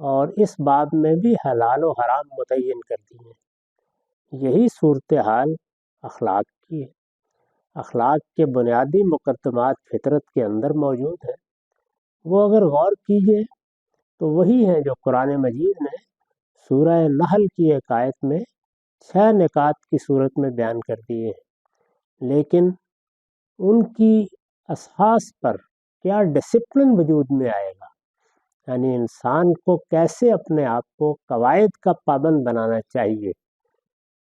اور اس باب میں بھی حلال و حرام متعین کر دی ہیں۔ یہی صورتحال اخلاق کی ہے۔ اخلاق کے بنیادی مقدمات فطرت کے اندر موجود ہیں۔ وہ اگر غور کیجئے تو وہی ہیں جو قرآن مجید نے سورہ نحل کی ایک آیت میں 6 نکات کی صورت میں بیان کر دیے ہیں، لیکن ان کی اساس پر کیا ڈسپلن وجود میں آئے گا، یعنی انسان کو کیسے اپنے آپ کو قواعد کا پابند بنانا چاہیے،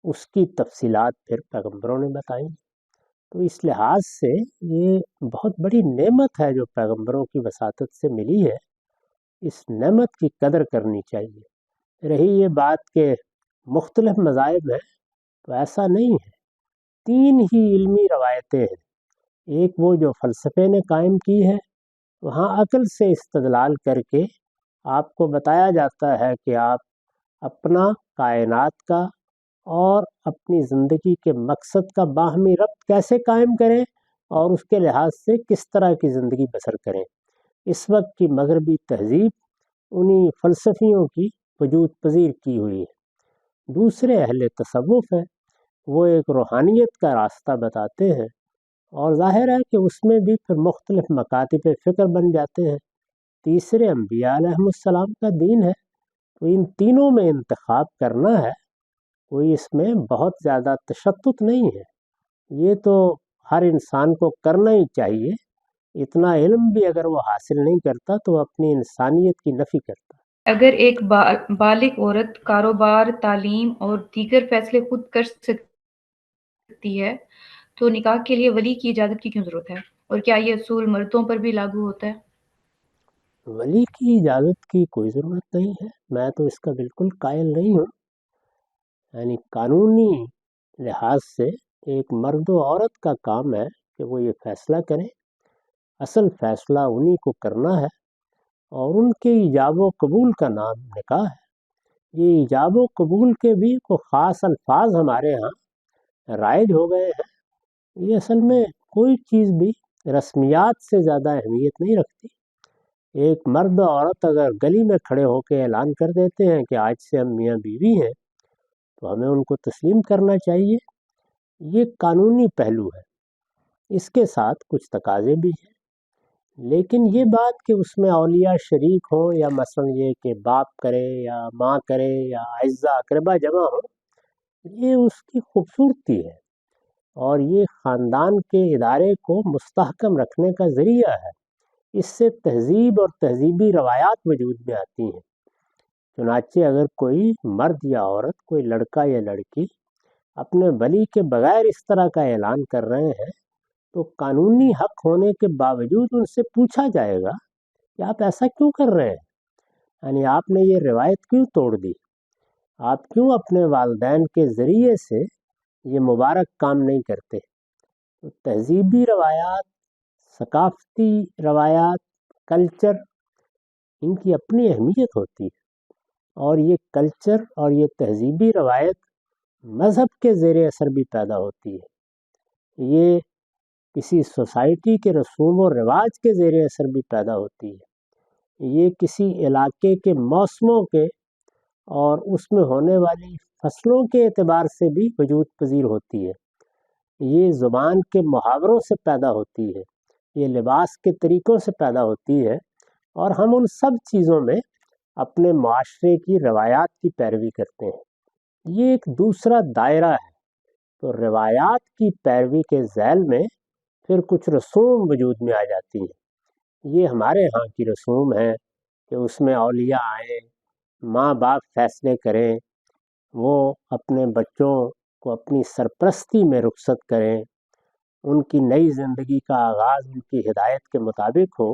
اس کی تفصیلات پھر پیغمبروں نے بتائیں۔ تو اس لحاظ سے یہ بہت بڑی نعمت ہے جو پیغمبروں کی وساطت سے ملی ہے۔ اس نعمت کی قدر کرنی چاہیے۔ رہی یہ بات کہ مختلف مذاہب ہیں، تو ایسا نہیں ہے۔ 3 ہی علمی روایتیں ہیں۔ ایک وہ جو فلسفے نے قائم کی ہے، وہاں عقل سے استدلال کر کے آپ کو بتایا جاتا ہے کہ آپ اپنا، کائنات کا اور اپنی زندگی کے مقصد کا باہمی ربط کیسے قائم کریں اور اس کے لحاظ سے کس طرح کی زندگی بسر کریں۔ اس وقت کی مغربی تہذیب انہی فلسفیوں کی وجود پذیر کی ہوئی ہے۔ دوسرے اہل تصوف ہیں، وہ ایک روحانیت کا راستہ بتاتے ہیں، اور ظاہر ہے کہ اس میں بھی پھر مختلف مکاتب فکر بن جاتے ہیں۔ تیسرے انبیاء علیہ السلام کا دین ہے۔ تو ان تینوں میں انتخاب کرنا ہے، کوئی اس میں بہت زیادہ تشدد نہیں ہے۔ یہ تو ہر انسان کو کرنا ہی چاہیے۔ اتنا علم بھی اگر وہ حاصل نہیں کرتا تو وہ اپنی انسانیت کی نفی کرتا ہے۔ اگر ایک بالغ عورت کاروبار، تعلیم اور دیگر فیصلے خود کر سکتی ہے تو نکاح کے لیے ولی کی اجازت کی کیوں ضرورت ہے؟ اور کیا یہ اصول مردوں پر بھی لاگو ہوتا ہے؟ ولی کی اجازت کی کوئی ضرورت نہیں ہے، میں تو اس کا بالکل قائل نہیں ہوں۔ یعنی قانونی لحاظ سے ایک مرد و عورت کا کام ہے کہ وہ یہ فیصلہ کریں۔ اصل فیصلہ انہی کو کرنا ہے، اور ان کے ایجاب و قبول کا نام نکاح ہے۔ یہ ایجاب و قبول کے بھی کوئی خاص الفاظ ہمارے ہاں رائج ہو گئے ہیں۔ یہ اصل میں کوئی چیز بھی رسمیات سے زیادہ اہمیت نہیں رکھتی۔ ایک مرد اور عورت اگر گلی میں کھڑے ہو کے اعلان کر دیتے ہیں کہ آج سے ہم میاں بیوی ہیں، تو ہمیں ان کو تسلیم کرنا چاہیے۔ یہ قانونی پہلو ہے، اس کے ساتھ کچھ تقاضے بھی ہیں۔ لیکن یہ بات کہ اس میں اولیاء شریک ہوں، یا مثلا یہ کہ باپ کرے یا ماں کرے یا اعزا اقربا جمع ہو، یہ اس کی خوبصورتی ہے، اور یہ خاندان کے ادارے کو مستحکم رکھنے کا ذریعہ ہے۔ اس سے تہذیب اور تہذیبی روایات وجود میں آتی ہیں۔ چنانچہ اگر کوئی مرد یا عورت، کوئی لڑکا یا لڑکی اپنے ولی کے بغیر اس طرح کا اعلان کر رہے ہیں، تو قانونی حق ہونے کے باوجود ان سے پوچھا جائے گا کہ آپ ایسا کیوں کر رہے ہیں، یعنی آپ نے یہ روایت کیوں توڑ دی، آپ کیوں اپنے والدین کے ذریعے سے یہ مبارک کام نہیں کرتے۔ تو تہذیبی روایات، ثقافتی روایات، کلچر، ان کی اپنی اہمیت ہوتی ہے، اور یہ کلچر اور یہ تہذیبی روایت مذہب کے زیر اثر بھی پیدا ہوتی ہے۔ یہ کسی سوسائٹی کے رسوم و رواج کے زیر اثر بھی پیدا ہوتی ہے۔ یہ کسی علاقے کے موسموں کے اور اس میں ہونے والی فصلوں کے اعتبار سے بھی وجود پذیر ہوتی ہے۔ یہ زبان کے محاوروں سے پیدا ہوتی ہے، یہ لباس کے طریقوں سے پیدا ہوتی ہے، اور ہم ان سب چیزوں میں اپنے معاشرے کی روایات کی پیروی کرتے ہیں۔ یہ ایک دوسرا دائرہ ہے۔ تو روایات کی پیروی کے ذیل میں پھر کچھ رسوم وجود میں آ جاتی ہیں۔ یہ ہمارے ہاں کی رسوم ہیں کہ اس میں اولیاء آئیں، ماں باپ فیصلے کریں، وہ اپنے بچوں کو اپنی سرپرستی میں رخصت کریں، ان کی نئی زندگی کا آغاز ان کی ہدایت کے مطابق ہو۔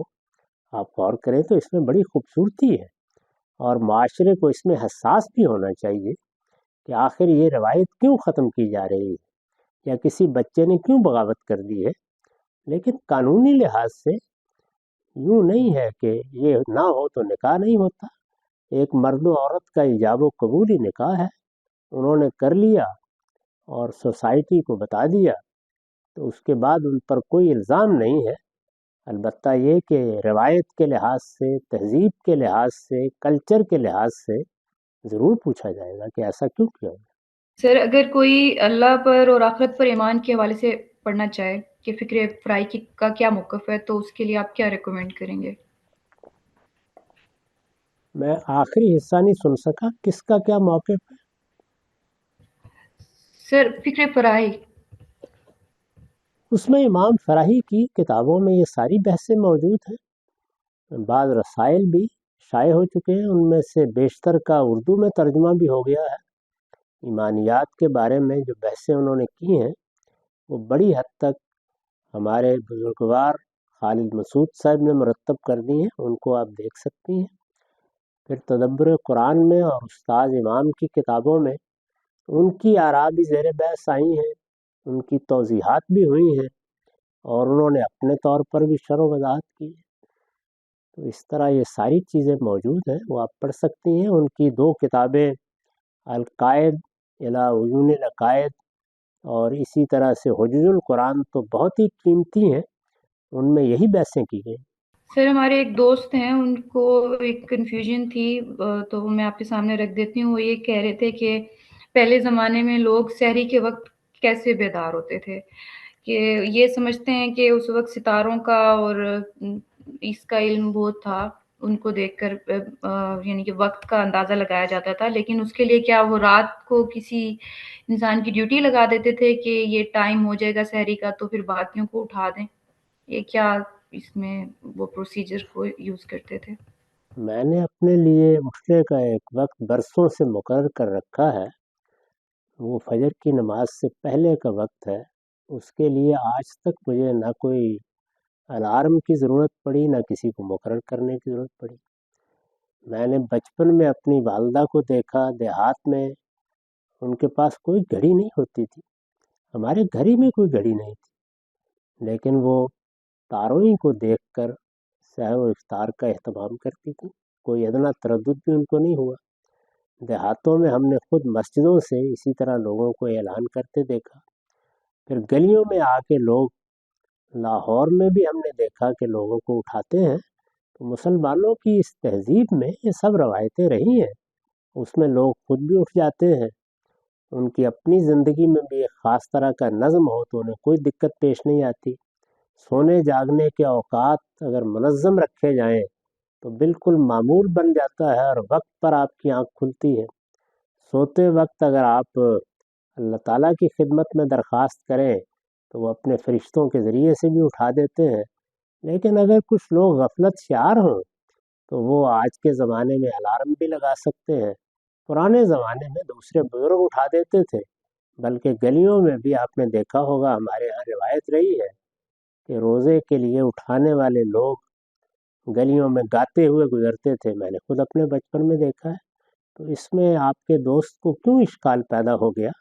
آپ غور کریں تو اس میں بڑی خوبصورتی ہے، اور معاشرے کو اس میں حساس بھی ہونا چاہیے کہ آخر یہ روایت کیوں ختم کی جا رہی ہے، یا کسی بچے نے کیوں بغاوت کر دی ہے۔ لیکن قانونی لحاظ سے یوں نہیں ہے کہ یہ نہ ہو تو نکاح نہیں ہوتا۔ ایک مرد و عورت کا ایجاب و قبول ہی نکاح ہے۔ انہوں نے کر لیا اور سوسائٹی کو بتا دیا، تو اس کے بعد ان پر کوئی الزام نہیں ہے البتہ یہ کہ روایت کے لحاظ سے، تہذیب کے لحاظ سے، کلچر کے لحاظ سے ضرور پوچھا جائے گا کہ ایسا کیوں کیا گیا۔ سر اگر کوئی اللہ پر اور آخرت پر ایمان کے حوالے سے پڑھنا چاہے کہ فکر فرائی کا کیا موقف ہے تو اس کے لیے آپ کیا ریکمینڈ کریں گے؟ میں آخری حصہ نہیں سن سکا، کس کا کیا موقف ہے؟ سر فکر فرائی، اس میں امام فراہی کی کتابوں میں یہ ساری بحثیں موجود ہیں، بعض رسائل بھی شائع ہو چکے ہیں، ان میں سے بیشتر کا اردو میں ترجمہ بھی ہو گیا ہے۔ ایمانیات کے بارے میں جو بحثیں انہوں نے کی ہیں وہ بڑی حد تک ہمارے بزرگوار خالد مسعود صاحب نے مرتب کر دی ہیں، ان کو آپ دیکھ سکتی ہیں۔ پھر تدبر قرآن میں اور استاد امام کی کتابوں میں ان کی آراء بھی زیر بحث آئی ہیں، ان کی توضیحات بھی ہوئی ہیں، اور انہوں نے اپنے طور پر بھی شرح و وضاحت کی ہے۔ تو اس طرح یہ ساری چیزیں موجود ہیں، وہ آپ پڑھ سکتی ہیں۔ ان کی 2 کتابیں القائد الی عیون العقائد اور اسی طرح سے حجج القرآن تو بہت ہی قیمتی ہیں، ان میں یہی بحثیں کی گئی۔ سر ہمارے ایک دوست ہیں، ان کو ایک کنفیوژن تھی تو میں آپ کے سامنے رکھ دیتی ہوں۔ وہ یہ کہہ رہے تھے کہ پہلے زمانے میں لوگ سحری کے وقت کیسے بیدار ہوتے تھے، کہ یہ سمجھتے ہیں کہ اس وقت ستاروں کا اور اس کا علم بہت تھا، ان کو دیکھ کر یعنی کہ وقت کا اندازہ لگایا جاتا تھا، لیکن اس کے لیے کیا وہ رات کو کسی انسان کی ڈیوٹی لگا دیتے تھے کہ یہ ٹائم ہو جائے گا سحری کا تو پھر باقیوں کو اٹھا دیں؟ یہ کیا اس میں وہ پروسیجر کو یوز کرتے تھے؟ میں نے اپنے لیے اٹھنے کا ایک وقت برسوں سے مقرر کر رکھا ہے، وہ فجر کی نماز سے پہلے کا وقت ہے۔ اس کے لیے آج تک مجھے نہ کوئی الارم کی ضرورت پڑی، نہ کسی کو مقرر کرنے کی ضرورت پڑی۔ میں نے بچپن میں اپنی والدہ کو دیکھا، دیہات میں ان کے پاس کوئی گھڑی نہیں ہوتی تھی، ہمارے گھر ہی میں کوئی گھڑی نہیں تھی، لیکن وہ تاروں ہی کو دیکھ کر سحر و افطار کا اہتمام کرتی تھی، کوئی ادنا تردد بھی ان کو نہیں ہوا۔ دیہاتوں میں ہم نے خود مسجدوں سے اسی طرح لوگوں کو اعلان کرتے دیکھا۔ پھر گلیوں میں آ کے لوگ، لاہور میں بھی ہم نے دیکھا کہ لوگوں کو اٹھاتے ہیں۔ تو مسلمانوں کی اس تہذیب میں یہ سب روایتیں رہی ہیں، اس میں لوگ خود بھی اٹھ جاتے ہیں۔ ان کی اپنی زندگی میں بھی ایک خاص طرح کا نظم ہو تو انہیں کوئی دقت پیش نہیں آتی۔ سونے جاگنے کے اوقات اگر منظم رکھے جائیں تو بالکل معمول بن جاتا ہے اور وقت پر آپ کی آنکھ کھلتی ہے۔ سوتے وقت اگر آپ اللہ تعالیٰ کی خدمت میں درخواست کریں تو وہ اپنے فرشتوں کے ذریعے سے بھی اٹھا دیتے ہیں۔ لیکن اگر کچھ لوگ غفلت شعار ہوں تو وہ آج کے زمانے میں الارم بھی لگا سکتے ہیں۔ پرانے زمانے میں دوسرے بزرگ اٹھا دیتے تھے، بلکہ گلیوں میں بھی آپ نے دیکھا ہوگا، ہمارے ہاں روایت رہی ہے کہ روزے کے لیے اٹھانے والے لوگ گلیوں میں گاتے ہوئے گزرتے تھے۔ میں نے خود اپنے بچپن میں دیکھا ہے۔ تو اس میں آپ کے دوست کو کیوں اشکال پیدا ہو گیا؟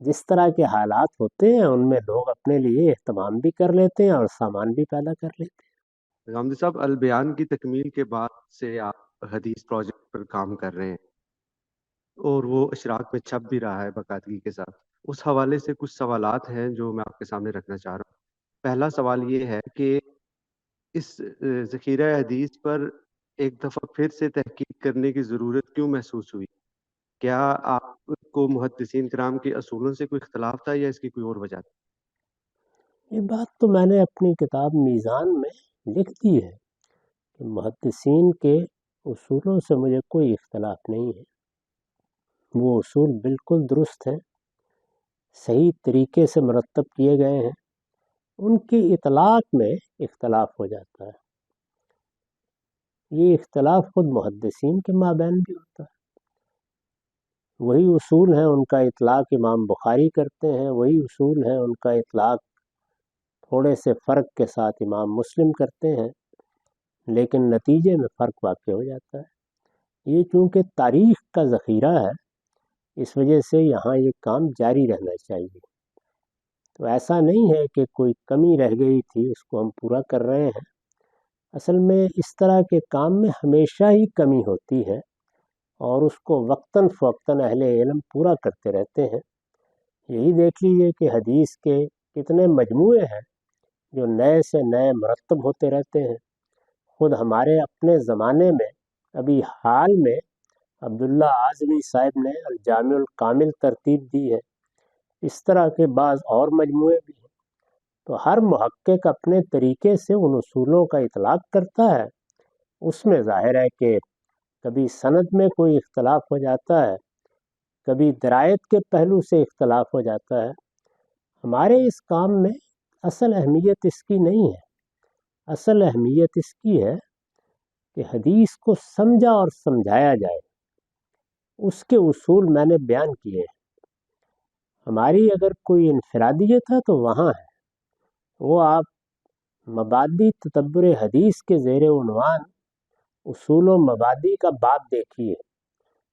جس طرح کے حالات ہوتے ہیں ان میں لوگ اپنے لیے اہتمام بھی کر لیتے ہیں اور سامان بھی پیدا کر لیتے ہیں۔ غامدی صاحب، البیان کی تکمیل کے بعد سے آپ حدیث پروجیکٹ پر کام کر رہے ہیں اور وہ اشراق میں چھپ بھی رہا ہے باقاعدگی کے ساتھ۔ اس حوالے سے کچھ سوالات ہیں جو میں آپ کے سامنے رکھنا چاہ رہا ہوں۔ پہلا سوال یہ ہے کہ اس ذخیرہ حدیث پر ایک دفعہ پھر سے تحقیق کرنے کی ضرورت کیوں محسوس ہوئی؟ کیا آپ کو محدثین کرام کے اصولوں سے کوئی اختلاف تھا یا اس کی کوئی اور وجہ تھی؟ یہ بات تو میں نے اپنی کتاب میزان میں لکھ دی ہے کہ محدثین کے اصولوں سے مجھے کوئی اختلاف نہیں ہے، وہ اصول بالکل درست ہیں، صحیح طریقے سے مرتب کیے گئے ہیں۔ ان کی اطلاق میں اختلاف ہو جاتا ہے، یہ اختلاف خود محدثین کے مابین بھی ہوتا ہے۔ وہی اصول ہیں، ان کا اطلاق امام بخاری کرتے ہیں، وہی اصول ہیں، ان کا اطلاق تھوڑے سے فرق کے ساتھ امام مسلم کرتے ہیں، لیکن نتیجے میں فرق واقع ہو جاتا ہے۔ یہ چونکہ تاریخ کا ذخیرہ ہے، اس وجہ سے یہاں یہ کام جاری رہنا چاہیے۔ تو ایسا نہیں ہے کہ کوئی کمی رہ گئی تھی اس کو ہم پورا کر رہے ہیں۔ اصل میں اس طرح کے کام میں ہمیشہ ہی کمی ہوتی ہے اور اس کو وقتاً فوقتاً اہل علم پورا کرتے رہتے ہیں۔ یہی دیکھ لیجئے کہ حدیث کے کتنے مجموعے ہیں جو نئے سے نئے مرتب ہوتے رہتے ہیں۔ خود ہمارے اپنے زمانے میں ابھی حال میں عبداللہ اعظمی صاحب نے الجامع الکامل ترتیب دی ہے، اس طرح کے بعض اور مجموعے بھی ہیں۔ تو ہر محقق اپنے طریقے سے ان اصولوں کا اطلاق کرتا ہے۔ اس میں ظاہر ہے کہ کبھی سند میں کوئی اختلاف ہو جاتا ہے، کبھی درایت کے پہلو سے اختلاف ہو جاتا ہے۔ ہمارے اس کام میں اصل اہمیت اس کی نہیں ہے، اصل اہمیت اس کی ہے کہ حدیث کو سمجھا اور سمجھایا جائے۔ اس کے اصول میں نے بیان کیے ہیں۔ ہماری اگر کوئی انفرادیت ہے تو وہاں ہے، وہ آپ مبادی تتبر حدیث کے زیر عنوان اصول و مبادی کا باب دیکھیے۔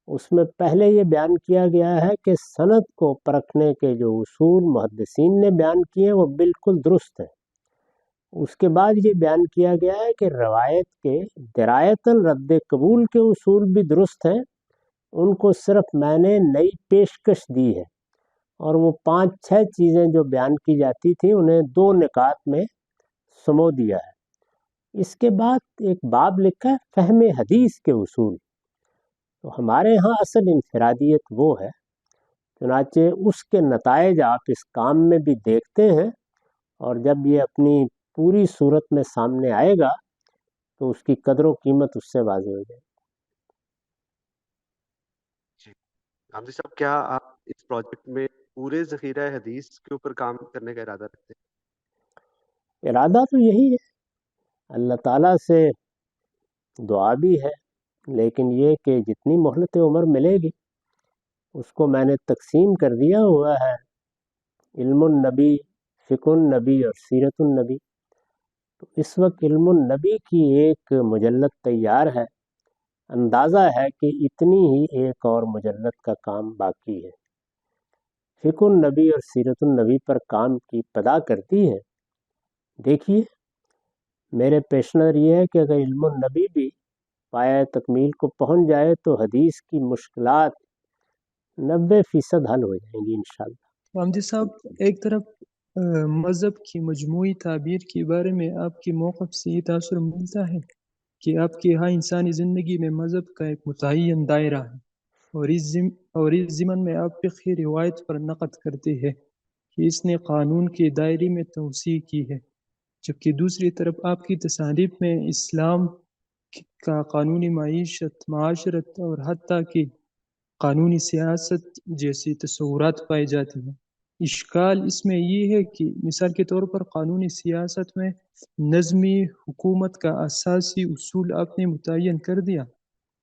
اس میں پہلے یہ بیان کیا گیا ہے کہ سند کو پرکھنے کے جو اصول محدثین نے بیان کیے ہیں وہ بالکل درست ہیں۔ اس کے بعد یہ بیان کیا گیا ہے کہ روایت کے درایتاً رد قبول کے اصول بھی درست ہیں، ان کو صرف میں نے نئی پیشکش دی ہے، اور وہ 5-6 چیزیں جو بیان کی جاتی تھیں انہیں 2 نکات میں سمو دیا ہے۔ اس کے بعد ایک باب لکھا ہے فہم حدیث کے اصول۔ تو ہمارے ہاں اصل انفرادیت وہ ہے، چنانچہ اس کے نتائج آپ اس کام میں بھی دیکھتے ہیں، اور جب یہ اپنی پوری صورت میں سامنے آئے گا تو اس کی قدر و قیمت اس سے واضح ہو جائے گی۔ جی حمزہ صاحب، کیا آپ اس پروجیکٹ میں پورے ذخیرہ حدیث کے اوپر کام کرنے کا ارادہ رکھتے ہیں؟ ارادہ تو یہی ہے، اللہ تعالیٰ سے دعا بھی ہے، لیکن یہ کہ جتنی مہلت عمر ملے گی اس کو میں نے تقسیم کر دیا ہوا ہے، علم النبی، فقہ النبی اور سیرت النبی۔ تو اس وقت علم النبی کی ایک مجلد تیار ہے، اندازہ ہے کہ اتنی ہی ایک اور مجلد کا کام باقی ہے۔ فقہ النبی اور سیرت النبی پر کام کی ابتدا کرتی ہے۔ دیکھیے، میرے پیش نظر یہ ہے کہ اگر علم النبی بھی پایہ تکمیل کو پہنچ جائے تو حدیث کی مشکلات 90% حل ہو جائیں گی انشاءاللہ۔ حامدی صاحب، ایک طرف مذہب کی مجموعی تعبیر کے بارے میں آپ کے موقف سے یہ تاثر ملتا ہے کہ آپ کے ہاں انسانی زندگی میں مذہب کا ایک متعین دائرہ ہے، اور اس ضمن میں آپ فقہی روایت پر نقد کرتے ہیں کہ اس نے قانون کے دائرے میں توسیع کی ہے، جبکہ دوسری طرف آپ کی تصانیف میں اسلام کا قانونی معیشت، معاشرت اور حتیٰ کہ قانونی سیاست جیسی تصورات پائے جاتے ہیں۔ اشکال اس میں یہ ہے کہ مثال کے طور پر قانونی سیاست میں نظمی حکومت کا اساسی اصول آپ نے متعین کر دیا،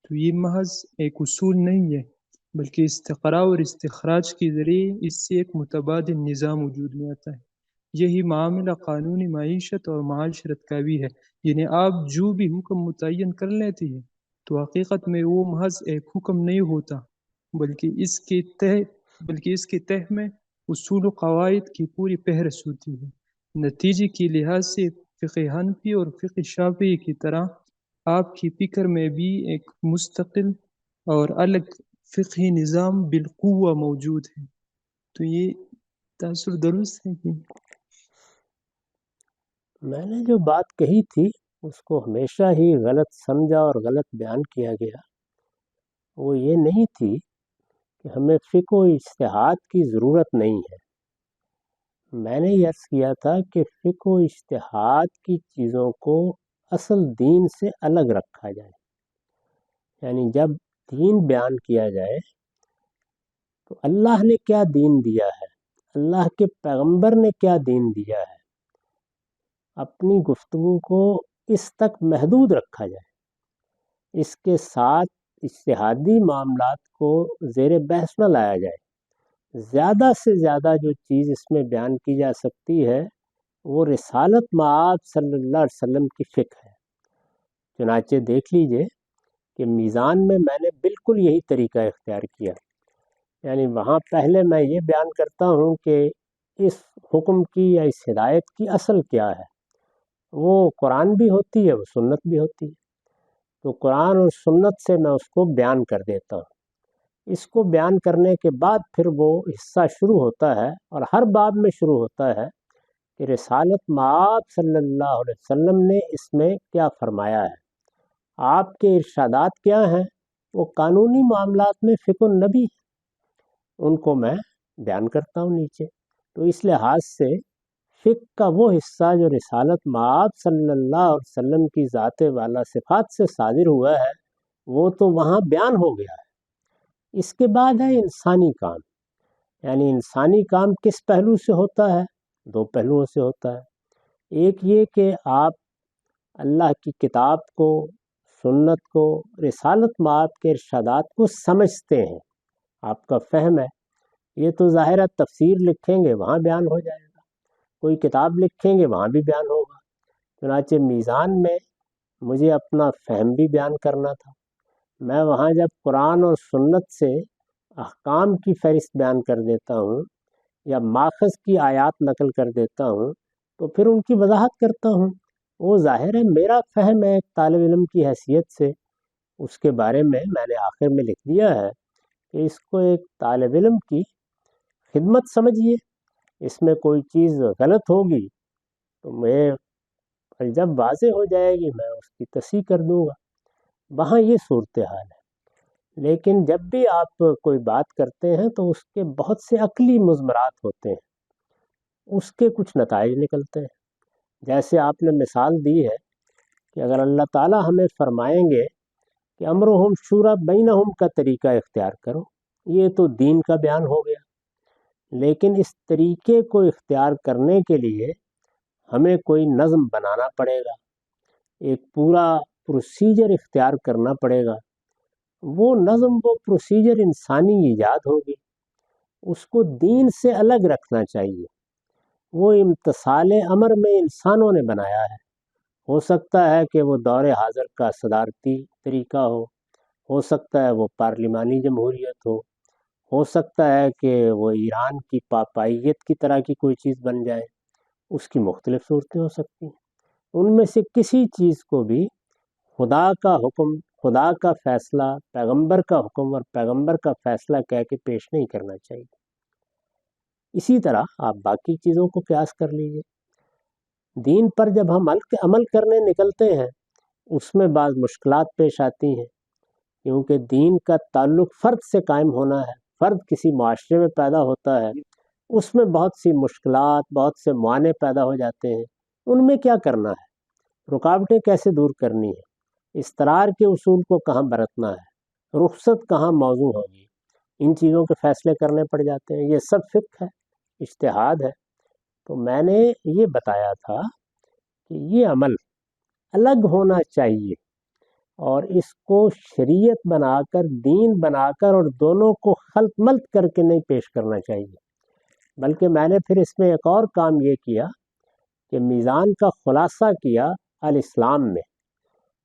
تو یہ محض ایک اصول نہیں ہے، بلکہ استقراء اور استخراج کے ذریعے اس سے ایک متبادل نظام وجود میں آتا ہے۔ یہی معاملہ قانونی معیشت اور معاشرت کا بھی ہے، یعنی آپ جو بھی حکم متعین کر لیتے ہیں تو حقیقت میں وہ محض ایک حکم نہیں ہوتا، بلکہ اس کے تہ میں اصول و قواعد کی پوری فہرست ہوتی ہے۔ نتیجے کے لحاظ سے فقہ حنفی اور فقہ شافعی کی طرح آپ کی فکر میں بھی ایک مستقل اور الگ فقہی نظام بالقوہ موجود ہے۔ تو یہ تاثر درست ہے کہ میں نے جو بات کہی تھی اس کو ہمیشہ ہی غلط سمجھا اور غلط بیان کیا گیا۔ وہ یہ نہیں تھی کہ ہمیں فقہ و اجتہاد کی ضرورت نہیں ہے۔ میں نے یہ عرض کیا تھا کہ فقہ و اجتہاد کی چیزوں کو اصل دین سے الگ رکھا جائے، یعنی جب دین بیان کیا جائے تو اللہ نے کیا دین دیا ہے، اللہ کے پیغمبر نے کیا دین دیا ہے، اپنی گفتگو کو اس تک محدود رکھا جائے، اس کے ساتھ اجتہادی معاملات کو زیر بحث نہ لایا جائے۔ زیادہ سے زیادہ جو چیز اس میں بیان کی جا سکتی ہے وہ رسالت مآب صلی اللہ علیہ وسلم کی فقہ ہے۔ چنانچہ دیکھ لیجئے کہ میزان میں نے بالکل یہی طریقہ اختیار کیا، یعنی وہاں پہلے میں یہ بیان کرتا ہوں کہ اس حکم کی یا اس ہدایت کی اصل کیا ہے۔ وہ قرآن بھی ہوتی ہے، وہ سنت بھی ہوتی ہے، تو قرآن اور سنت سے میں اس کو بیان کر دیتا ہوں۔ اس کو بیان کرنے کے بعد پھر وہ حصہ شروع ہوتا ہے، اور ہر باب میں شروع ہوتا ہے کہ رسالت مآب صلی اللہ علیہ وسلم نے اس میں کیا فرمایا ہے، آپ کے ارشادات کیا ہیں، وہ قانونی معاملات میں فقہ النبی ہے، ان کو میں بیان کرتا ہوں نیچے۔ تو اس لحاظ سے فقہ کا وہ حصہ جو رسالت مآب صلی اللہ علیہ وسلم کی ذات والا صفات سے صادر ہوا ہے وہ تو وہاں بیان ہو گیا ہے۔ اس کے بعد ہے انسانی کام، یعنی انسانی کام کس پہلو سے ہوتا ہے؟ دو پہلوؤں سے ہوتا ہے۔ ایک یہ کہ آپ اللہ کی کتاب کو، سنت کو، رسالت مآب کے ارشادات کو سمجھتے ہیں، آپ کا فہم ہے۔ یہ تو ظاہر ہے تفسیر لکھیں گے وہاں بیان ہو جائے گا، کوئی کتاب لکھیں گے وہاں بھی بیان ہوگا۔ چنانچہ میزان میں مجھے اپنا فہم بھی بیان کرنا تھا، میں وہاں جب قرآن اور سنت سے احکام کی فہرست بیان کر دیتا ہوں یا ماخذ کی آیات نقل کر دیتا ہوں تو پھر ان کی وضاحت کرتا ہوں۔ وہ ظاہر ہے میرا فہم ہے ایک طالب علم کی حیثیت سے، اس کے بارے میں نے آخر میں لکھ دیا ہے کہ اس کو ایک طالب علم کی خدمت سمجھیے، اس میں کوئی چیز غلط ہوگی تو میں جب واضح ہو جائے گی میں اس کی تصحیح کر دوں گا۔ وہاں یہ صورتحال ہے۔ لیکن جب بھی آپ کوئی بات کرتے ہیں تو اس کے بہت سے عقلی مضمرات ہوتے ہیں، اس کے کچھ نتائج نکلتے ہیں۔ جیسے آپ نے مثال دی ہے کہ اگر اللہ تعالیٰ ہمیں فرمائیں گے کہ امرہم شورا بینہم کا طریقہ اختیار کرو، یہ تو دین کا بیان ہو گیا، لیکن اس طریقے کو اختیار کرنے کے لیے ہمیں کوئی نظم بنانا پڑے گا، ایک پورا پروسیجر اختیار کرنا پڑے گا۔ وہ نظم، وہ پروسیجر انسانی ایجاد ہوگی، اس کو دین سے الگ رکھنا چاہیے۔ وہ امتثال امر میں انسانوں نے بنایا ہے، ہو سکتا ہے کہ وہ دور حاضر کا صدارتی طریقہ ہو سکتا ہے وہ پارلیمانی جمہوریت ہو سکتا ہے کہ وہ ایران کی پاپائیت کی طرح کی کوئی چیز بن جائے، اس کی مختلف صورتیں ہو سکتی ہیں۔ ان میں سے کسی چیز کو بھی خدا کا حکم، خدا کا فیصلہ، پیغمبر کا حکم اور پیغمبر کا فیصلہ کہہ کے پیش نہیں کرنا چاہیے۔ اسی طرح آپ باقی چیزوں کو قیاس کر لیجئے۔ دین پر جب ہم عمل کرنے نکلتے ہیں اس میں بعض مشکلات پیش آتی ہیں، کیونکہ دین کا تعلق فرد سے قائم ہونا ہے، فرد کسی معاشرے میں پیدا ہوتا ہے، اس میں بہت سی مشکلات، بہت سے معانے پیدا ہو جاتے ہیں۔ ان میں کیا کرنا ہے، رکاوٹیں کیسے دور کرنی ہے، استرار کے اصول کو کہاں برتنا ہے، رخصت کہاں موضوع ہوگی، ان چیزوں کے فیصلے کرنے پڑ جاتے ہیں۔ یہ سب فقہ ہے، اجتہاد ہے۔ تو میں نے یہ بتایا تھا کہ یہ عمل الگ ہونا چاہیے اور اس کو شریعت بنا کر، دین بنا کر اور دونوں کو خلط ملط کر کے نہیں پیش کرنا چاہیے، بلکہ میں نے پھر اس میں ایک اور کام یہ کیا کہ میزان کا خلاصہ کیا الاسلام میں۔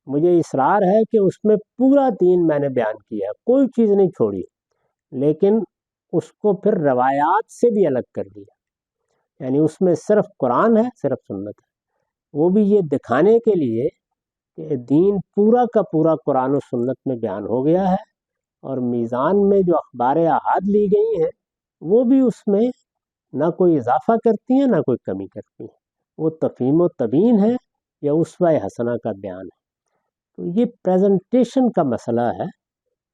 مجھے اصرار ہے کہ اس میں پورا دین میں نے بیان کیا، کوئی چیز نہیں چھوڑی، لیکن اس کو پھر روایات سے بھی الگ کر دیا، یعنی اس میں صرف قرآن ہے، صرف سنت ہے، وہ بھی یہ دکھانے کے لیے کہ دین پورا کا پورا قرآن و سنت میں بیان ہو گیا ہے، اور میزان میں جو اخبار احاد لی گئی ہیں وہ بھی اس میں نہ کوئی اضافہ کرتی ہیں نہ کوئی کمی کرتی ہیں، وہ تفہیم و تبیین ہے یا اسوہ حسنہ کا بیان ہے۔ تو یہ پریزنٹیشن کا مسئلہ ہے۔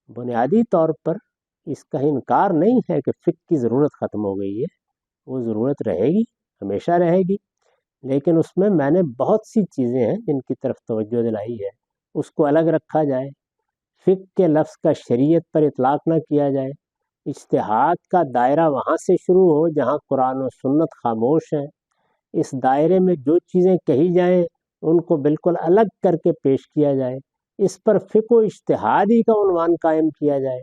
بنیادی طور پر اس کا انکار نہیں ہے کہ فقہ کی ضرورت ختم ہو گئی ہے، وہ ضرورت رہے گی، ہمیشہ رہے گی، لیکن اس میں نے بہت سی چیزیں ہیں جن کی طرف توجہ دلائی ہے، اس کو الگ رکھا جائے، فقہ کے لفظ کا شریعت پر اطلاق نہ کیا جائے، اجتہاد کا دائرہ وہاں سے شروع ہو جہاں قرآن و سنت خاموش ہیں، اس دائرے میں جو چیزیں کہی جائیں ان کو بالکل الگ کر کے پیش کیا جائے، اس پر فقہ و اجتہادی کا عنوان قائم کیا جائے،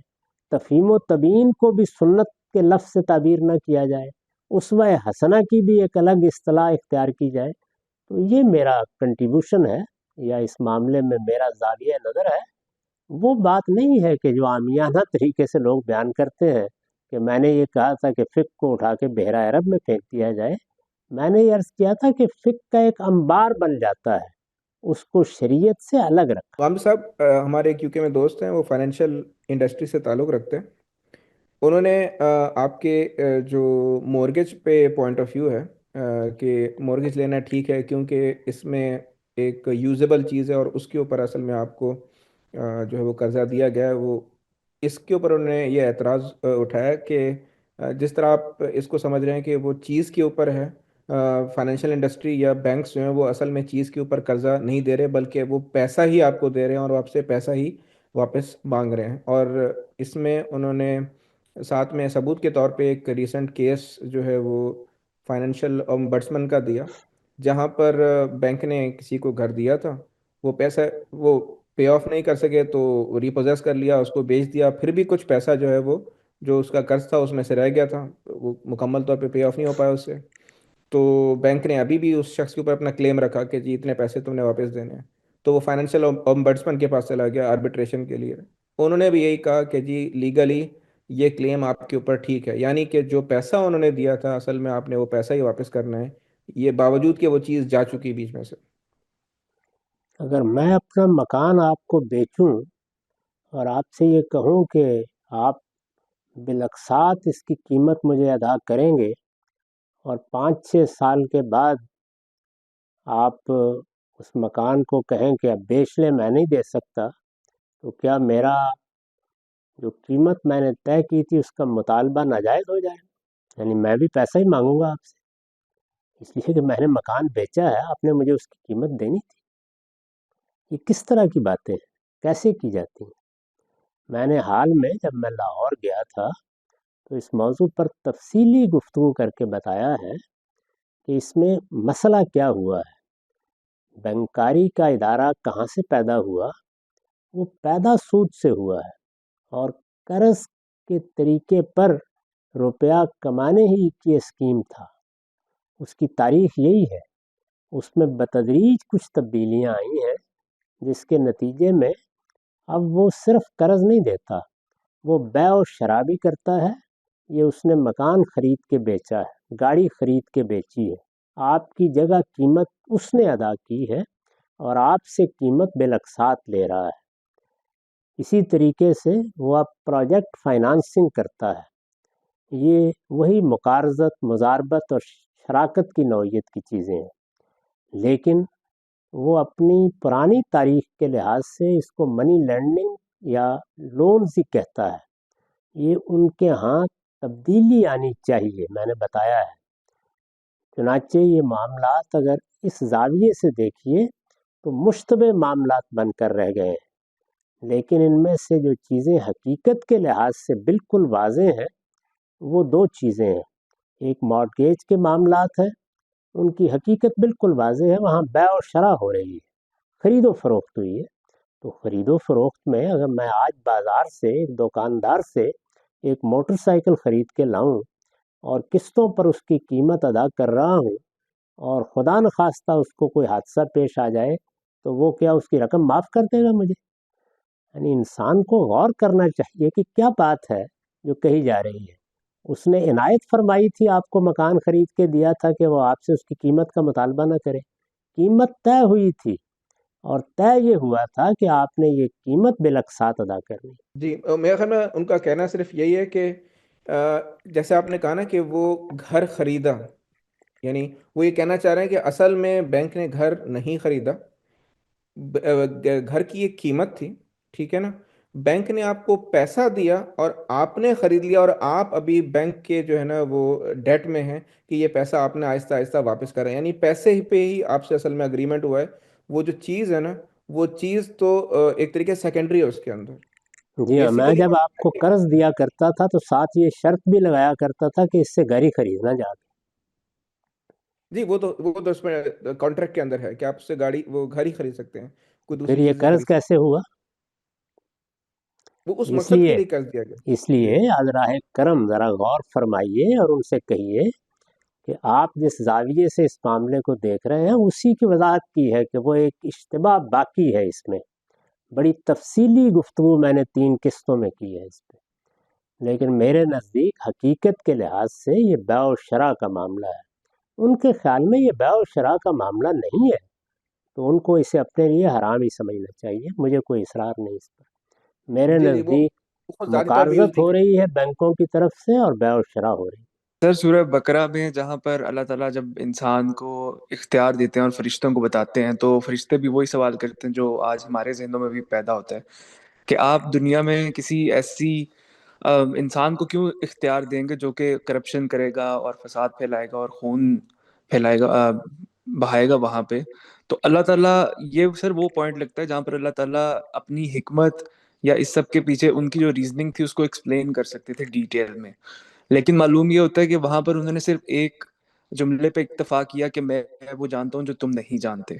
تفہیم و تبیین کو بھی سنت کے لفظ سے تعبیر نہ کیا جائے، اسوہ حسنہ کی بھی ایک الگ اصطلاح اختیار کی جائے۔ تو یہ میرا کنٹریبیوشن ہے یا اس معاملے میں میرا زاویہ نظر ہے۔ وہ بات نہیں ہے کہ جو عامیانہ طریقے سے لوگ بیان کرتے ہیں کہ میں نے یہ کہا تھا کہ فقہ کو اٹھا کے بحیرہ عرب میں پھینک دیا جائے۔ میں نے یہ عرض کیا تھا کہ فقہ کا ایک انبار بن جاتا ہے، اس کو شریعت سے الگ رکھا۔ عامر صاحب ہمارے ایک یوکے میں دوست ہیں، وہ فائنینشیل انڈسٹری سے تعلق رکھتے ہیں، انہوں نے آپ کے جو مورگیج پہ پوائنٹ آف ویو ہے کہ مورگیج لینا ٹھیک ہے کیونکہ اس میں ایک یوزیبل چیز ہے اور اس کے اوپر اصل میں آپ کو جو ہے وہ قرضہ دیا گیا ہے، وہ اس کے اوپر انہوں نے یہ اعتراض اٹھایا کہ جس طرح آپ اس کو سمجھ رہے ہیں کہ وہ چیز کے اوپر ہے، فائنینشیل انڈسٹری یا بینکس جو ہیں وہ اصل میں چیز کے اوپر قرضہ نہیں دے رہے بلکہ وہ پیسہ ہی آپ کو دے رہے ہیں اور آپ سے پیسہ ہی واپس مانگ رہے ہیں۔ اور اس میں انہوں نے ساتھ میں ثبوت کے طور پہ ایک ریسنٹ کیس جو ہے وہ فائنینشیل ombudsman کا دیا، جہاں پر بینک نے کسی کو گھر دیا تھا، وہ پیسہ وہ پے آف نہیں کر سکے تو ریپوزیس کر لیا، اس کو بیچ دیا، پھر بھی کچھ پیسہ جو ہے وہ جو اس کا قرض تھا اس میں سے رہ گیا تھا، وہ مکمل طور پہ پے آف نہیں ہو پایا اس سے۔ تو بینک نے ابھی بھی اس شخص کے اوپر اپنا کلیم رکھا کہ جی اتنے پیسے تم نے واپس دینے ہیں، تو وہ فائنینشیل ombudsman کے پاس چلا گیا آربیٹریشن کے لیے۔ انہوں نے بھی یہی کہا کہ جی لیگلی یہ کلیم آپ کے اوپر ٹھیک ہے، یعنی کہ جو پیسہ انہوں نے دیا تھا اصل میں آپ نے وہ پیسہ ہی واپس کرنا ہے، یہ باوجود کہ وہ چیز جا چکی بیچ میں سے۔ اگر میں اپنا مکان آپ کو بیچوں اور آپ سے یہ کہوں کہ آپ بالاقساط اس کی قیمت مجھے ادا کریں گے اور 5-6 سال کے بعد آپ اس مکان کو کہیں کہ اب بیچ لیں، میں نہیں دے سکتا، تو کیا میرا جو قیمت میں نے طے کی تھی اس کا مطالبہ ناجائز ہو جائے؟ یعنی میں بھی پیسہ ہی مانگوں گا آپ سے، اس لیے کہ میں نے مکان بیچا ہے، آپ نے مجھے اس کی قیمت دینی تھی۔ یہ کس طرح کی باتیں ہیں؟ کیسے کی جاتی ہیں؟ میں نے حال میں جب میں لاہور گیا تھا تو اس موضوع پر تفصیلی گفتگو کر کے بتایا ہے کہ اس میں مسئلہ کیا ہوا ہے، بینکاری کا ادارہ کہاں سے پیدا ہوا، وہ پیدا سود سے ہوا ہے، اور قرض کے طریقے پر روپیہ کمانے ہی کی اسکیم تھا، اس کی تاریخ یہی ہے۔ اس میں بتدریج کچھ تبدیلیاں آئی ہیں جس کے نتیجے میں اب وہ صرف قرض نہیں دیتا، وہ بیع و شراء بھی کرتا ہے۔ یہ اس نے مکان خرید کے بیچا ہے، گاڑی خرید کے بیچی ہے، آپ کی جگہ قیمت اس نے ادا کی ہے اور آپ سے قیمت بالاقساط لے رہا ہے۔ اسی طریقے سے وہ اب پروجیکٹ فائنانسنگ کرتا ہے۔ یہ وہی مقارضت، مزاربت اور شراکت کی نوعیت کی چیزیں ہیں، لیکن وہ اپنی پرانی تاریخ کے لحاظ سے اس کو منی لینڈنگ یا لونز ہی کہتا ہے۔ یہ ان کے ہاں تبدیلی آنی چاہیے، میں نے بتایا ہے۔ چنانچہ یہ معاملات اگر اس زاویے سے دیکھیے تو مشتبہ معاملات بن کر رہ گئے ہیں، لیکن ان میں سے جو چیزیں حقیقت کے لحاظ سے بالکل واضح ہیں وہ 2 چیزیں ہیں۔ ایک مارٹگیج کے معاملات ہیں، ان کی حقیقت بالکل واضح ہے، وہاں بیع و شراء ہو رہی ہے، خرید و فروخت ہوئی ہے۔ تو خرید و فروخت میں اگر میں آج بازار سے ایک دکاندار سے ایک موٹر سائیکل خرید کے لاؤں اور قسطوں پر اس کی قیمت ادا کر رہا ہوں اور خدا نخواستہ اس کو کوئی حادثہ پیش آ جائے تو وہ کیا اس کی رقم معاف کر دے گا مجھے؟ یعنی انسان کو غور کرنا چاہیے کہ کیا بات ہے جو کہی جا رہی ہے۔ اس نے عنایت فرمائی تھی، آپ کو مکان خرید کے دیا تھا کہ وہ آپ سے اس کی قیمت کا مطالبہ نہ کرے، قیمت طے ہوئی تھی اور طے یہ ہوا تھا کہ آپ نے یہ قیمت بالاقساط ادا کرنی۔ جی میرے خیال میں ان کا کہنا صرف یہی ہے کہ جیسے آپ نے کہا نا کہ وہ گھر خریدا، یعنی وہ یہ کہنا چاہ رہے ہیں کہ اصل میں بینک نے گھر نہیں خریدا، گھر کی ایک قیمت تھی، ٹھیک ہے نا، بینک نے آپ کو پیسہ دیا اور آپ نے خرید لیا، اور آپ ابھی بینک کے جو ہے نا وہ ڈیٹ میں ہیں کہ یہ پیسہ آپ نے آہستہ آہستہ واپس کرا ہے، یعنی پیسے ہی پہ ہی آپ سے اصل میں اگریمنٹ ہوا ہے۔ وہ جو چیز ہے نا وہ چیز تو ایک طریقے سیکنڈری ہے اس کے اندر، جی ہاں، میں بیسیکلی۔ جب آپ کو قرض دیا کرتا تھا تو ساتھ یہ شرط بھی لگایا کرتا تھا کہ اس سے گھر ہی خریدنا جا کے۔ جی وہ تو اس میں کانٹریکٹ کے اندر ہے کہ آپ اس سے گاڑی وہ گھر ہی خرید سکتے ہیں، کوئی پھر دوسری یہ چیز نہیں قرض خرید سکتے، کیسے ہوا؟ وہ اس اس مقصد کے لیے لیے قرض دیا گیا۔ اس جی لیے ازراہ کرم ذرا غور فرمائیے اور ان سے کہیے کہ آپ جس زاویے سے اس معاملے کو دیکھ رہے ہیں اسی کی وضاحت کی ہے کہ وہ ایک اشتباہ باقی ہے، اس میں بڑی تفصیلی گفتگو میں نے 3 قسطوں میں کی ہے اس پہ، لیکن میرے نزدیک حقیقت کے لحاظ سے یہ بیع و شراء کا معاملہ ہے۔ ان کے خیال میں یہ بیع و شراء کا معاملہ نہیں ہے، تو ان کو اسے اپنے لیے حرام ہی سمجھنا چاہیے، مجھے کوئی اصرار نہیں اس پر۔ میرے جی جی، وہ نزدیک خود ذاتی طور پہ یوز مقارضت نہیں ہو کرتے۔ رہی ہے بینکوں کی طرف سے اور بیع و شراء ہو رہی ہے۔ سر سورہ بقرہ میں جہاں پر اللہ تعالیٰ جب انسان کو اختیار دیتے ہیں اور فرشتوں کو بتاتے ہیں، تو فرشتے بھی وہی سوال کرتے ہیں جو آج ہمارے ذہنوں میں بھی پیدا ہوتا ہے کہ آپ دنیا میں کسی ایسی انسان کو کیوں اختیار دیں گے جو کہ کرپشن کرے گا اور فساد پھیلائے گا اور خون پھیلائے گا، بہائے گا وہاں پہ. تو اللہ تعالیٰ، یہ سر وہ پوائنٹ لگتا ہے جہاں پر اللہ تعالیٰ اپنی حکمت یا اس سب کے پیچھے ان کی جو ریزننگ تھی اس کو ایکسپلین کر سکتے تھے ڈیٹیل میں. لیکن معلوم یہ ہوتا ہے کہ وہاں پر انہوں نے صرف ایک جملے پہ اکتفا کیا کہ میں وہ جانتا ہوں جو تم نہیں جانتے.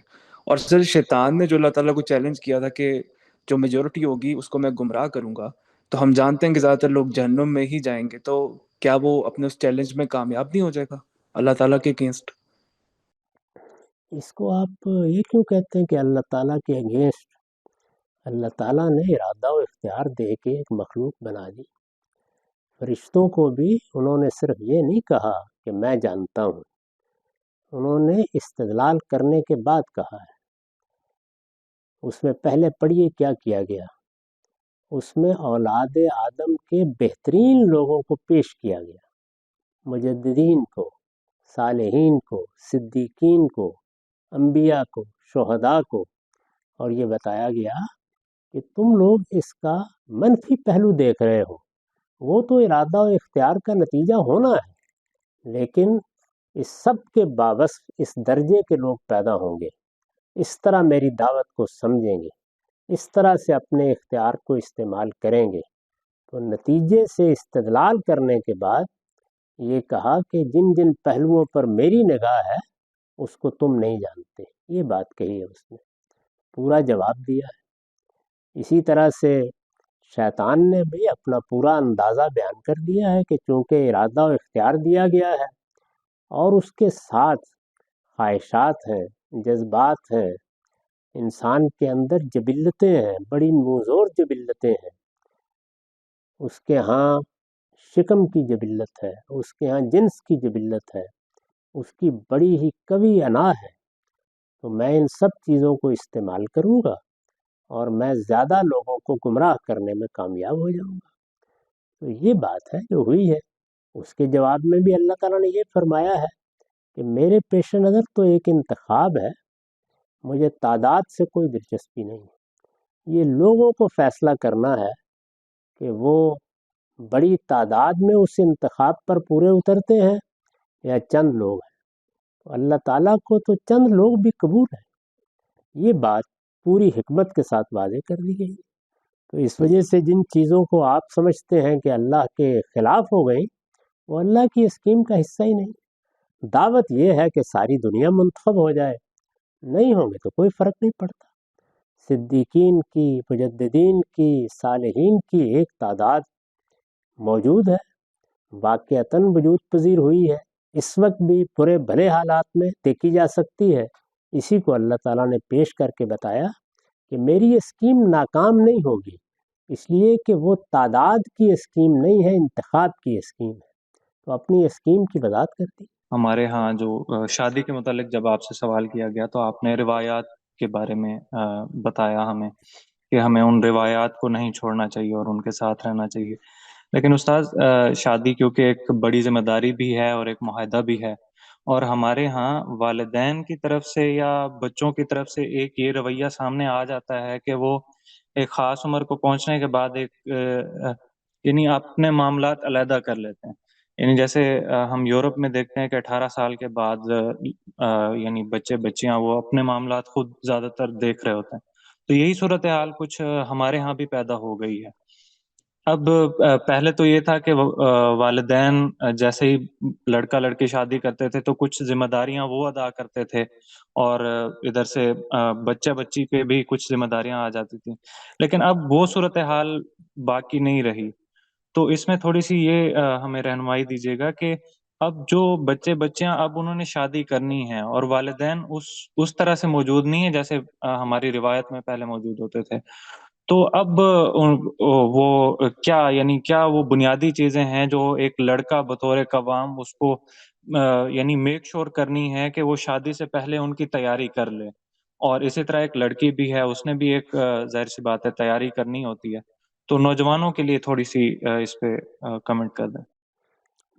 اور سر شیطان نے جو اللہ تعالیٰ کو چیلنج کیا تھا کہ جو میجورٹی ہوگی اس کو میں گمراہ کروں گا، تو ہم جانتے ہیں کہ زیادہ تر لوگ جہنم میں ہی جائیں گے. تو کیا وہ اپنے اس چیلنج میں کامیاب نہیں ہو جائے گا اللہ تعالیٰ کے اگینسٹ؟ اس کو آپ یہ کیوں کہتے ہیں کہ اللہ تعالیٰ کے اگینسٹ؟ اللہ تعالیٰ نے ارادہ و اختیار دے کے ایک مخلوق بنا دی. فرشتوں کو بھی انہوں نے صرف یہ نہیں کہا کہ میں جانتا ہوں، انہوں نے استدلال کرنے کے بعد کہا ہے. اس میں پہلے پڑھیے کیا کیا گیا. اس میں اولاد آدم کے بہترین لوگوں کو پیش کیا گیا، مجددین کو، صالحین کو، صدیقین کو، انبیاء کو، شہداء کو. اور یہ بتایا گیا کہ تم لوگ اس کا منفی پہلو دیکھ رہے ہو، وہ تو ارادہ و اختیار کا نتیجہ ہونا ہے، لیکن اس سب کے باوجود اس درجے کے لوگ پیدا ہوں گے، اس طرح میری دعوت کو سمجھیں گے، اس طرح سے اپنے اختیار کو استعمال کریں گے. تو نتیجے سے استدلال کرنے کے بعد یہ کہا کہ جن جن پہلوؤں پر میری نگاہ ہے اس کو تم نہیں جانتے. یہ بات کہی ہے، اس نے پورا جواب دیا ہے. اسی طرح سے شیطان نے بھی اپنا پورا اندازہ بیان کر دیا ہے کہ چونکہ ارادہ و اختیار دیا گیا ہے اور اس کے ساتھ خواہشات ہیں، جذبات ہیں، انسان کے اندر جبلتیں ہیں، بڑی موزور جبلتیں ہیں. اس کے ہاں شکم کی جبلت ہے، اس کے ہاں جنس کی جبلت ہے، اس کی بڑی ہی قوی انا ہے. تو میں ان سب چیزوں کو استعمال کروں گا اور میں زیادہ لوگوں کو گمراہ کرنے میں کامیاب ہو جاؤں گا. تو یہ بات ہے جو ہوئی ہے. اس کے جواب میں بھی اللہ تعالیٰ نے یہ فرمایا ہے کہ میرے پیش نظر تو ایک انتخاب ہے، مجھے تعداد سے کوئی دلچسپی نہیں. یہ لوگوں کو فیصلہ کرنا ہے کہ وہ بڑی تعداد میں اس انتخاب پر پورے اترتے ہیں یا چند لوگ ہیں. تو اللہ تعالیٰ کو تو چند لوگ بھی قبول ہیں. یہ بات پوری حکمت کے ساتھ واضح کر دی گئی. تو اس وجہ سے جن چیزوں کو آپ سمجھتے ہیں کہ اللہ کے خلاف ہو گئی، وہ اللہ کی اسکیم کا حصہ ہی نہیں. دعوت یہ ہے کہ ساری دنیا منتخب ہو جائے، نہیں ہوں گے تو کوئی فرق نہیں پڑتا. صدیقین کی، مجددین کی، صالحین کی ایک تعداد موجود ہے، واقعتاً وجود پذیر ہوئی ہے، اس وقت بھی برے بھلے حالات میں دیکھی جا سکتی ہے. اسی کو اللہ تعالیٰ نے پیش کر کے بتایا کہ میری اسکیم ناکام نہیں ہوگی، اس لیے کہ وہ تعداد کی اسکیم نہیں ہے، انتخاب کی اسکیم ہے. تو اپنی اسکیم کی وضاحت کرتی. ہمارے ہاں جو شادی کے متعلق جب آپ سے سوال کیا گیا تو آپ نے روایات کے بارے میں بتایا ہمیں کہ ہمیں ان روایات کو نہیں چھوڑنا چاہیے اور ان کے ساتھ رہنا چاہیے. لیکن استاد، شادی کیونکہ ایک بڑی ذمہ داری بھی ہے اور ایک معاہدہ بھی ہے، اور ہمارے ہاں والدین کی طرف سے یا بچوں کی طرف سے ایک یہ رویہ سامنے آ جاتا ہے کہ وہ ایک خاص عمر کو پہنچنے کے بعد یعنی اپنے معاملات علیحدہ کر لیتے ہیں. یعنی جیسے ہم یورپ میں دیکھتے ہیں کہ 18 سال کے بعد یعنی بچے بچیاں وہ اپنے معاملات خود زیادہ تر دیکھ رہے ہوتے ہیں. تو یہی صورتحال کچھ ہمارے ہاں بھی پیدا ہو گئی ہے. اب پہلے تو یہ تھا کہ والدین جیسے ہی لڑکا لڑکی شادی کرتے تھے تو کچھ ذمہ داریاں وہ ادا کرتے تھے، اور ادھر سے بچہ بچی پہ بھی کچھ ذمہ داریاں آ جاتی تھیں. لیکن اب وہ صورتحال باقی نہیں رہی. تو اس میں تھوڑی سی یہ ہمیں رہنمائی دیجیے گا کہ اب جو بچے بچیاں اب انہوں نے شادی کرنی ہے اور والدین اس طرح سے موجود نہیں ہے جیسے ہماری روایت میں پہلے موجود ہوتے تھے، تو اب وہ کیا وہ بنیادی چیزیں ہیں جو ایک لڑکا بطور قوام اس کو یعنی میک شور کرنی ہے کہ وہ شادی سے پہلے ان کی تیاری کر لے، اور اسی طرح ایک لڑکی بھی ہے، اس نے بھی ایک ظاہر سی بات ہے تیاری کرنی ہوتی ہے. تو نوجوانوں کے لیے تھوڑی سی اس پہ کمنٹ کر دیں.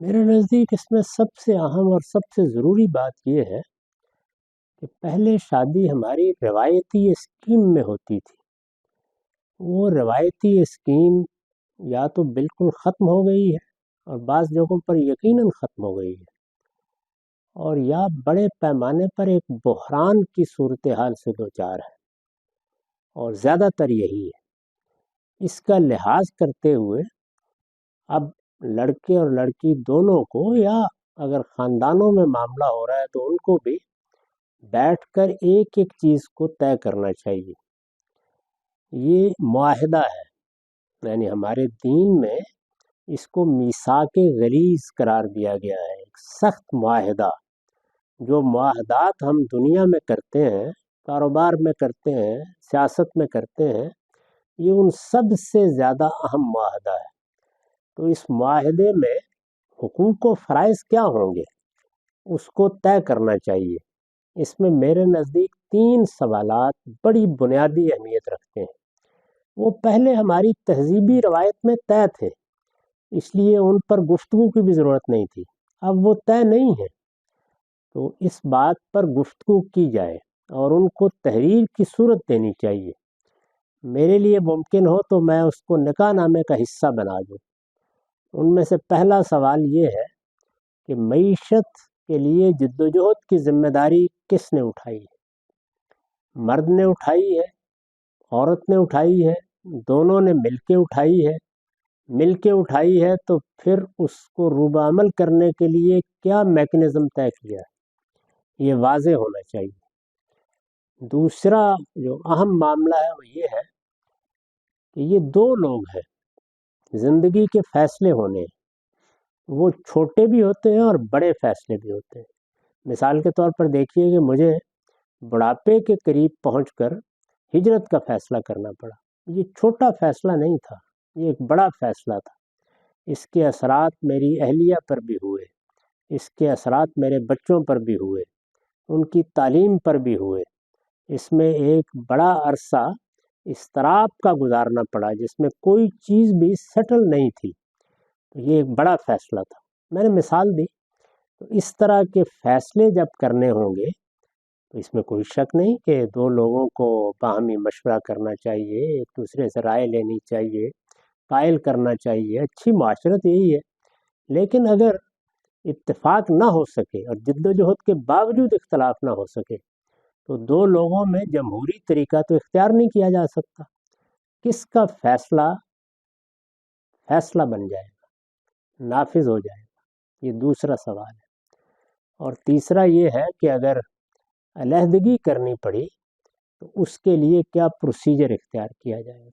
میرے نزدیک اس میں سب سے اہم اور سب سے ضروری بات یہ ہے کہ پہلے شادی ہماری روایتی اسکیم میں ہوتی تھی. وہ روایتی اسکیم یا تو بالکل ختم ہو گئی ہے اور بعض جگہوں پر یقیناً ختم ہو گئی ہے، اور یا بڑے پیمانے پر ایک بحران کی صورتحال سے دوچار ہے، اور زیادہ تر یہی ہے. اس کا لحاظ کرتے ہوئے اب لڑکے اور لڑکی دونوں کو، یا اگر خاندانوں میں معاملہ ہو رہا ہے تو ان کو بھی بیٹھ کر ایک ایک چیز کو طے کرنا چاہیے. یہ معاہدہ ہے، یعنی ہمارے دین میں اس کو میثاق غلیظ قرار دیا گیا ہے، ایک سخت معاہدہ. جو معاہدات ہم دنیا میں کرتے ہیں، کاروبار میں کرتے ہیں، سیاست میں کرتے ہیں، یہ ان سب سے زیادہ اہم معاہدہ ہے. تو اس معاہدے میں حقوق و فرائض کیا ہوں گے اس کو طے کرنا چاہیے. اس میں میرے نزدیک 3 سوالات بڑی بنیادی اہمیت رکھتے ہیں. وہ پہلے ہماری تہذیبی روایت میں طے تھے، اس لیے ان پر گفتگو کی بھی ضرورت نہیں تھی. اب وہ طے نہیں ہے، تو اس بات پر گفتگو کی جائے اور ان کو تحریر کی صورت دینی چاہیے. میرے لیے ممکن ہو تو میں اس کو نکاح نامے کا حصہ بنا دوں. ان میں سے پہلا سوال یہ ہے کہ معیشت کے لیے جدوجہد کی ذمہ داری کس نے اٹھائی ہے؟ مرد نے اٹھائی ہے، عورت نے اٹھائی ہے، دونوں نے مل کے اٹھائی ہے. مل کے اٹھائی ہے تو پھر اس کو روب عمل کرنے کے لیے کیا میکنزم طے کیا ہے، یہ واضح ہونا چاہیے. دوسرا جو اہم معاملہ ہے وہ یہ ہے کہ یہ 2 لوگ ہیں، زندگی کے فیصلے ہونے ہیں. وہ چھوٹے بھی ہوتے ہیں اور بڑے فیصلے بھی ہوتے ہیں. مثال کے طور پر دیکھیے کہ مجھے بڑھاپے کے قریب پہنچ کر ہجرت کا فیصلہ کرنا پڑا. یہ چھوٹا فیصلہ نہیں تھا، یہ ایک بڑا فیصلہ تھا. اس کے اثرات میری اہلیہ پر بھی ہوئے، اس کے اثرات میرے بچوں پر بھی ہوئے، ان کی تعلیم پر بھی ہوئے. اس میں ایک بڑا عرصہ اضطراب کا گزارنا پڑا جس میں کوئی چیز بھی سیٹل نہیں تھی. یہ ایک بڑا فیصلہ تھا. میں نے مثال دی. تو اس طرح کے فیصلے جب کرنے ہوں گے تو اس میں کوئی شک نہیں کہ 2 لوگوں کو باہمی مشورہ کرنا چاہیے، ایک دوسرے سے رائے لینی چاہیے، قائل کرنا چاہیے. اچھی معاشرت یہی ہے. لیکن اگر اتفاق نہ ہو سکے اور جدوجہد کے باوجود اختلاف نہ ہو سکے تو 2 لوگوں میں جمہوری طریقہ تو اختیار نہیں کیا جا سکتا. کس کا فیصلہ بن جائے گا، نافذ ہو جائے گا، یہ دوسرا سوال ہے. اور تیسرا یہ ہے کہ اگر علیحدگی کرنی پڑی تو اس کے لیے کیا پروسیجر اختیار کیا جائے گا.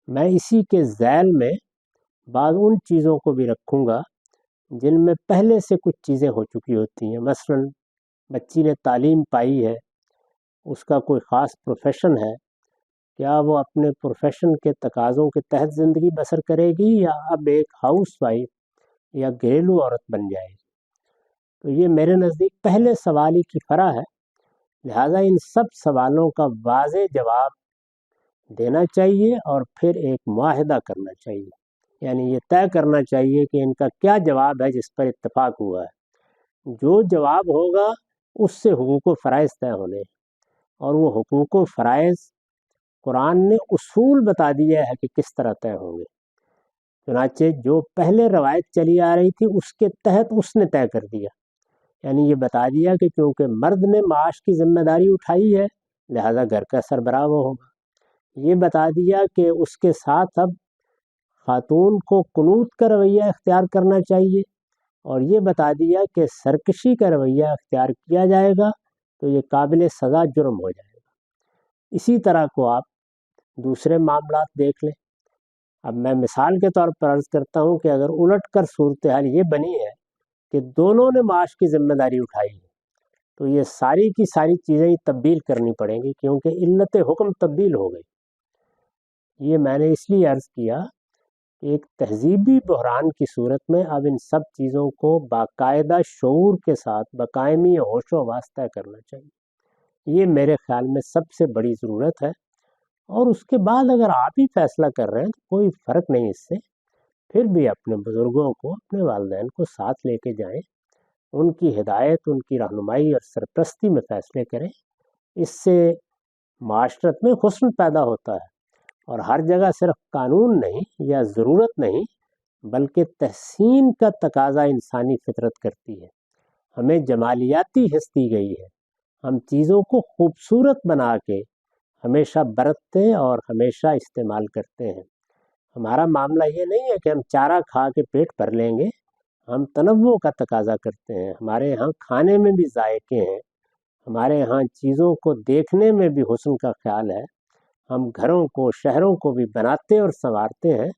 میں اسی کے ذیل میں بعض ان چیزوں کو بھی رکھوں گا جن میں پہلے سے کچھ چیزیں ہو چکی ہوتی ہیں. مثلا بچی نے تعلیم پائی ہے، اس کا کوئی خاص پروفیشن ہے، کیا وہ اپنے پروفیشن کے تقاضوں کے تحت زندگی بسر کرے گی یا اب ایک ہاؤس وائف یا گھریلو عورت بن جائے گی؟ تو یہ میرے نزدیک پہلے سوال ہی کی فرح ہے. لہٰذا ان سب سوالوں کا واضح جواب دینا چاہیے اور پھر ایک معاہدہ کرنا چاہیے. یعنی یہ طے کرنا چاہیے کہ ان کا کیا جواب ہے جس پر اتفاق ہوا ہے. جو جواب ہوگا اس سے حقوق و فرائض طے ہونے ہیں، اور وہ حقوق و فرائض قرآن نے اصول بتا دیا ہے کہ کس طرح طے ہوں گے. چنانچہ جو پہلے روایت چلی آ رہی تھی اس کے تحت اس نے طے کر دیا. یعنی یہ بتا دیا کہ کیونکہ مرد نے معاش کی ذمہ داری اٹھائی ہے لہذا گھر کا سربراہ وہ ہوگا. یہ بتا دیا کہ اس کے ساتھ اب خاتون کو قنوت کا رویہ اختیار کرنا چاہیے، اور یہ بتا دیا کہ سرکشی کا رویہ اختیار کیا جائے گا تو یہ قابل سزا جرم ہو جائے گا. اسی طرح کو آپ دوسرے معاملات دیکھ لیں. اب میں مثال کے طور پر عرض کرتا ہوں کہ اگر الٹ کر صورتحال یہ بنی ہے کہ دونوں نے معاش کی ذمہ داری اٹھائی ہے تو یہ ساری کی ساری چیزیں تبدیل کرنی پڑیں گی، کیونکہ علت حکم تبدیل ہو گئی. یہ میں نے اس لیے عرض کیا کہ ایک تہذیبی بحران کی صورت میں اب ان سب چیزوں کو باقاعدہ شعور کے ساتھ بقائمی ہوش و حواس طے کرنا چاہیے. یہ میرے خیال میں سب سے بڑی ضرورت ہے. اور اس کے بعد اگر آپ ہی فیصلہ کر رہے ہیں تو کوئی فرق نہیں اس سے. پھر بھی اپنے بزرگوں کو، اپنے والدین کو ساتھ لے کے جائیں، ان کی ہدایت، ان کی رہنمائی اور سرپرستی میں فیصلے کریں۔ اس سے معاشرت میں حسن پیدا ہوتا ہے، اور ہر جگہ صرف قانون نہیں یا ضرورت نہیں بلکہ تحسین کا تقاضا انسانی فطرت کرتی ہے۔ ہمیں جمالیاتی حس دی گئی ہے، ہم چیزوں کو خوبصورت بنا کے ہمیشہ برتتے اور ہمیشہ استعمال کرتے ہیں۔ ہمارا معاملہ یہ نہیں ہے کہ ہم چارہ کھا کے پیٹ بھر لیں گے، ہم تنوع کا تقاضا کرتے ہیں۔ ہمارے ہاں کھانے میں بھی ذائقے ہیں، ہمارے ہاں چیزوں کو دیکھنے میں بھی حسن کا خیال ہے، ہم گھروں کو، شہروں کو بھی بناتے اور سنوارتے ہیں۔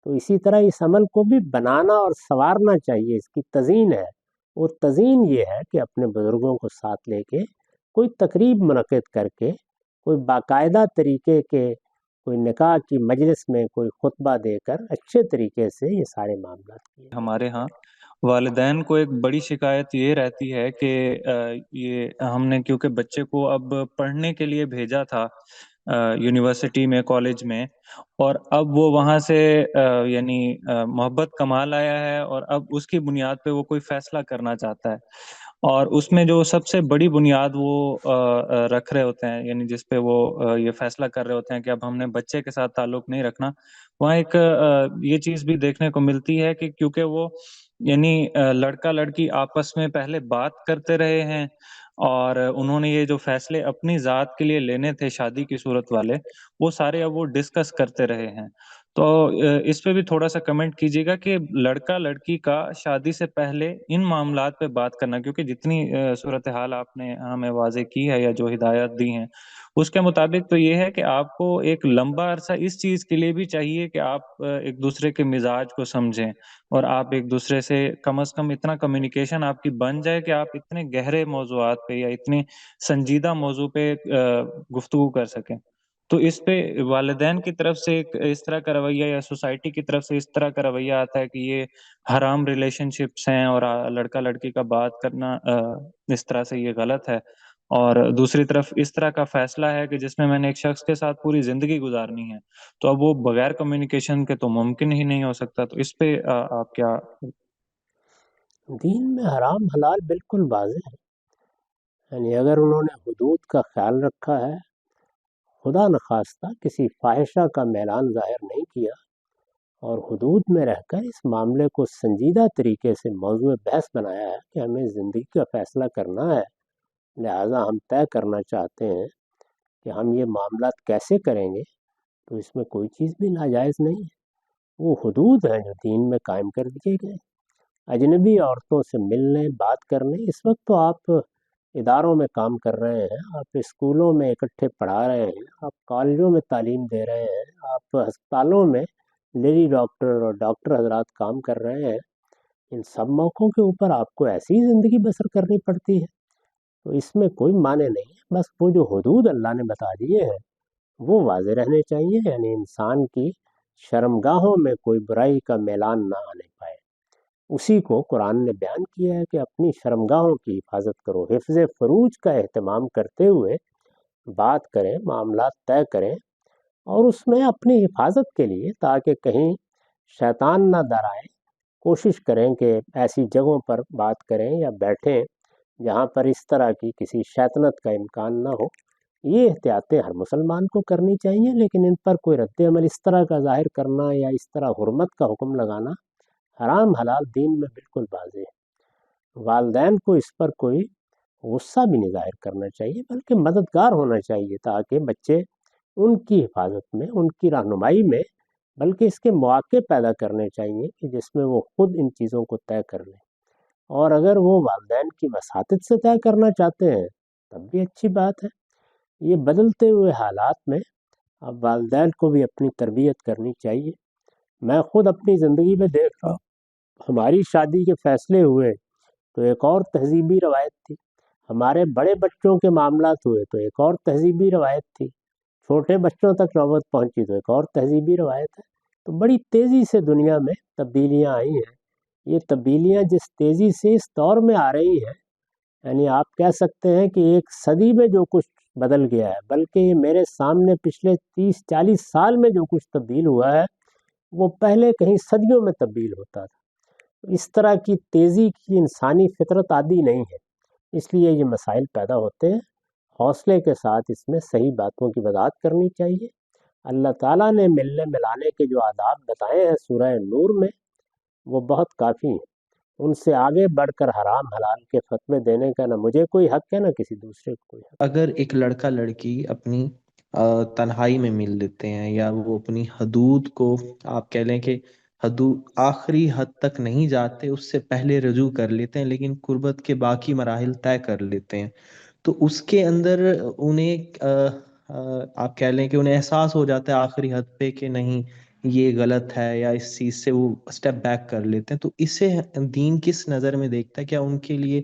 تو اسی طرح اس عمل کو بھی بنانا اور سنوارنا چاہیے، اس کی تزئین ہے۔ وہ تزئین یہ ہے کہ اپنے بزرگوں کو ساتھ لے کے کوئی تقریب منعقد کر کے، کوئی باقاعدہ طریقے کے، کوئی نکاح کی مجلس میں کوئی خطبہ دے کر اچھے طریقے سے یہ سارے معاملات کیے۔ ہمارے ہاں والدین کو ایک بڑی شکایت یہ رہتی ہے کہ یہ ہم نے کیونکہ بچے کو اب پڑھنے کے لیے بھیجا تھا یونیورسٹی میں، کالج میں، اور اب وہ وہاں سے یعنی محبت کما لایا ہے، اور اب اس کی بنیاد پہ وہ کوئی فیصلہ کرنا چاہتا ہے، اور اس میں جو سب سے بڑی بنیاد وہ رکھ رہے ہوتے ہیں، یعنی جس پہ وہ یہ فیصلہ کر رہے ہوتے ہیں کہ اب ہم نے بچے کے ساتھ تعلق نہیں رکھنا، وہاں ایک یہ چیز بھی دیکھنے کو ملتی ہے کہ کیونکہ وہ یعنی لڑکا لڑکی آپس میں پہلے بات کرتے رہے ہیں، اور انہوں نے یہ جو فیصلے اپنی ذات کے لیے لینے تھے شادی کی صورت والے، وہ سارے اب وہ ڈسکس کرتے رہے ہیں۔ تو اس پہ بھی تھوڑا سا کمنٹ کیجیے گا کہ لڑکا لڑکی کا شادی سے پہلے ان معاملات پہ بات کرنا، کیونکہ جتنی صورتحال آپ نے ہمیں واضح کی ہے یا جو ہدایات دی ہیں اس کے مطابق تو یہ ہے کہ آپ کو ایک لمبا عرصہ اس چیز کے لیے بھی چاہیے کہ آپ ایک دوسرے کے مزاج کو سمجھیں، اور آپ ایک دوسرے سے کم از کم اتنا کمیونیکیشن آپ کی بن جائے کہ آپ اتنے گہرے موضوعات پہ یا اتنے سنجیدہ موضوع پہ گفتگو کر سکیں۔ تو اس پہ والدین کی طرف سے ایک اس طرح کا رویہ یا سوسائٹی کی طرف سے اس طرح کا رویہ آتا ہے کہ یہ حرام ریلیشن شپس ہیں، اور لڑکا لڑکی کا بات کرنا اس طرح سے یہ غلط ہے، اور دوسری طرف اس طرح کا فیصلہ ہے کہ جس میں میں نے ایک شخص کے ساتھ پوری زندگی گزارنی ہے، تو اب وہ بغیر کمیونیکیشن کے تو ممکن ہی نہیں ہو سکتا۔ تو اس پہ آپ کیا؟ دین میں حرام حلال بالکل واضح ہے، یعنی اگر انہوں نے حدود کا خیال رکھا ہے، خدا نخواستہ کسی فاحشہ کا میلان ظاہر نہیں کیا، اور حدود میں رہ کر اس معاملے کو سنجیدہ طریقے سے موضوع بحث بنایا ہے کہ ہمیں زندگی کا فیصلہ کرنا ہے، لہٰذا ہم طے کرنا چاہتے ہیں کہ ہم یہ معاملات کیسے کریں گے، تو اس میں کوئی چیز بھی ناجائز نہیں ہے۔ وہ حدود ہیں جو دین میں قائم کر دیے گئے۔ اجنبی عورتوں سے ملنے، بات کرنے، اس وقت تو آپ اداروں میں کام کر رہے ہیں، آپ اسکولوں میں اکٹھے پڑھا رہے ہیں، آپ کالجوں میں تعلیم دے رہے ہیں، آپ ہسپتالوں میں لیڈی ڈاکٹر اور ڈاکٹر حضرات کام کر رہے ہیں، ان سب موقعوں کے اوپر آپ کو ایسی زندگی بسر کرنی پڑتی ہے، تو اس میں کوئی معنی نہیں ہے۔ بس وہ جو حدود اللہ نے بتا دیے ہیں وہ واضح رہنے چاہیے، یعنی انسان کی شرمگاہوں میں کوئی برائی کا میلان نہ آنے پائے۔ اسی کو قرآن نے بیان کیا ہے کہ اپنی شرمگاہوں کی حفاظت کرو، حفظ فروج کا اہتمام کرتے ہوئے بات کریں، معاملات طے کریں، اور اس میں اپنی حفاظت کے لیے تاکہ کہیں شیطان نہ ڈرائے کوشش کریں کہ ایسی جگہوں پر بات کریں یا بیٹھیں جہاں پر اس طرح کی کسی شیطنت کا امکان نہ ہو۔ یہ احتیاطیں ہر مسلمان کو کرنی چاہیے، لیکن ان پر کوئی رد عمل اس طرح کا ظاہر کرنا یا اس طرح حرمت کا حکم لگانا حرام حلال دین میں بالکل واضح ہے۔ والدین کو اس پر کوئی غصہ بھی نہیں ظاہر کرنا چاہیے، بلکہ مددگار ہونا چاہیے تاکہ بچے ان کی حفاظت میں، ان کی رہنمائی میں، بلکہ اس کے مواقع پیدا کرنے چاہیے کہ جس میں وہ خود ان چیزوں کو طے کر لیں، اور اگر وہ والدین کی وساطت سے طے کرنا چاہتے ہیں تب بھی اچھی بات ہے۔ یہ بدلتے ہوئے حالات میں اب والدین کو بھی اپنی تربیت کرنی چاہیے۔ میں خود اپنی زندگی میں دیکھ رہا ہوں، ہماری شادی کے فیصلے ہوئے تو ایک اور تہذیبی روایت تھی، ہمارے بڑے بچوں کے معاملات ہوئے تو ایک اور تہذیبی روایت تھی، چھوٹے بچوں تک نوبت پہنچی تو ایک اور تہذیبی روایت ہے۔ تو بڑی تیزی سے دنیا میں تبدیلیاں آئی ہیں۔ یہ تبدیلیاں جس تیزی سے اس دور میں آ رہی ہیں، یعنی آپ کہہ سکتے ہیں کہ ایک صدی میں جو کچھ بدل گیا ہے، بلکہ یہ میرے سامنے پچھلے 30-40 سال میں جو کچھ تبدیل ہوا ہے وہ پہلے کہیں صدیوں میں تبدیل ہوتا تھا۔ اس طرح کی تیزی کی انسانی فطرت عادی نہیں ہے، اس لیے یہ مسائل پیدا ہوتے ہیں۔ حوصلے کے ساتھ اس میں صحیح باتوں کی وضاحت کرنی چاہیے۔ اللہ تعالیٰ نے ملنے ملانے کے جو آداب بتائے ہیں سورہ نور میں، وہ بہت کافی ہیں۔ ان سے آگے بڑھ کر حرام حلال کے فتوے دینے کا نہ مجھے کوئی حق ہے، نہ کسی دوسرے کو کوئی حق۔ اگر ایک لڑکا لڑکی اپنی تنہائی میں مل لیتے ہیں، یا وہ اپنی حدود کو آپ کہہ لیں کہ حدود آخری حد تک نہیں جاتے، اس سے پہلے رجوع کر لیتے ہیں، لیکن قربت کے باقی مراحل طے کر لیتے ہیں، تو اس کے اندر انہیں آپ کہہ لیں کہ انہیں احساس ہو جاتا ہے آخری حد پہ کہ نہیں یہ غلط ہے، یا اس چیز سے وہ اسٹیپ بیک کر لیتے ہیں، تو اسے دین کس نظر میں دیکھتا ہے؟ کیا ان کے لیے